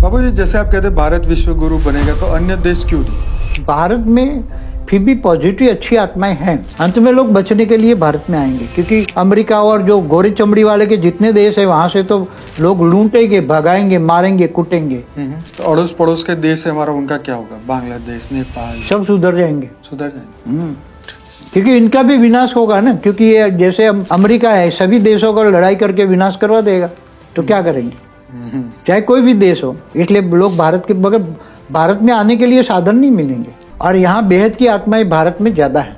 बाबू जी, जैसे आप कहते हैं भारत विश्व गुरु बनेगा, तो अन्य देश क्यों नहीं? भारत में फिर भी पॉजिटिव अच्छी आत्माएं हैं। अंत में लोग बचने के लिए भारत में आएंगे, क्योंकि अमेरिका और जो गोरी चमड़ी वाले के जितने देश है वहां से तो लोग लूटेंगे, भगाएंगे, मारेंगे, कुटेंगे। तो अड़ोस पड़ोस के देश है हमारा, उनका क्या होगा? बांग्लादेश, नेपाल सब सुधर जाएंगे। सुधर जाएंगे। क्योंकि इनका भी विनाश होगा ना, क्योंकि ये जैसे अमेरिका है सभी देशों का लड़ाई करके विनाश करवा देगा, तो क्या करेंगे? चाहे कोई भी देश हो। इसलिए लोग भारत के मगर भारत में आने के लिए साधन नहीं मिलेंगे, और यहाँ बेहद की आत्माएं भारत में ज्यादा है,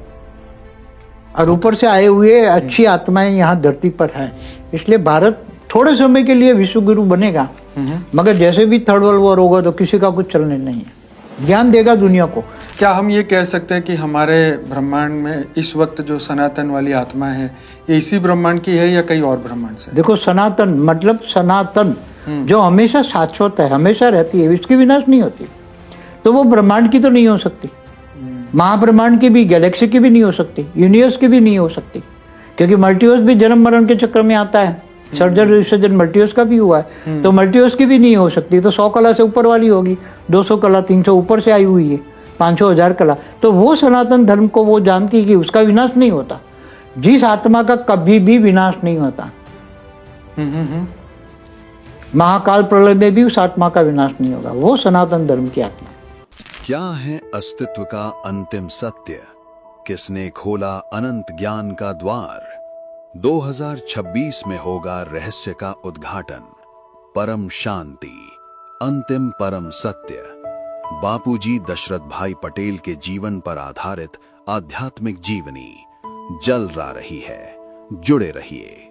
और ऊपर से आए हुए अच्छी आत्माएं यहाँ धरती पर है। इसलिए भारत थोड़े समय के लिए विश्व गुरु बनेगा, मगर जैसे भी थर्ड वर्ल्ड वॉर होगा तो किसी का कुछ चलने नहीं है। ज्ञान देगा दुनिया को। क्या हम ये कह सकते हैं कि हमारे ब्रह्मांड में इस वक्त जो सनातन वाली आत्मा है, ये इसी ब्रह्मांड की है या कहीं और ब्रह्मांड से? देखो, सनातन मतलब सनातन, जो हमेशा शाश्वत है, हमेशा रहती है, इसकी विनाश नहीं होती, तो वो ब्रह्मांड की तो नहीं हो सकती, महाब्रह्मांड की भी, गैलेक्सी की भी नहीं हो सकती, यूनिवर्स की भी नहीं हो सकती, क्योंकि मल्टीवर्स भी जन्म मरण के चक्र में आता है। सर्जन विसर्जन मल्टीवर्स का भी हुआ है, तो मल्टीवर्स की भी नहीं हो सकती, तो 100 कला से ऊपर वाली होगी, 200 कला, 300 ऊपर से आई हुई है, 500 1000 कला। तो वो सनातन धर्म को वो जानती है कि उसका विनाश नहीं होता, जिस आत्मा का कभी भी विनाश नहीं होता। महाकाल प्रलय में भी उस आत्मा का विनाश नहीं होगा, वो सनातन धर्म की आत्मा। क्या है अस्तित्व का अंतिम सत्य? किसने खोला अनंत ज्ञान का द्वार? 2026 में होगा रहस्य का उद्घाटन। परम शांति, अंतिम परम सत्य। बापूजी दशरथ भाई पटेल के जीवन पर आधारित आध्यात्मिक जीवनी जल रहा रही है। जुड़े रहिए।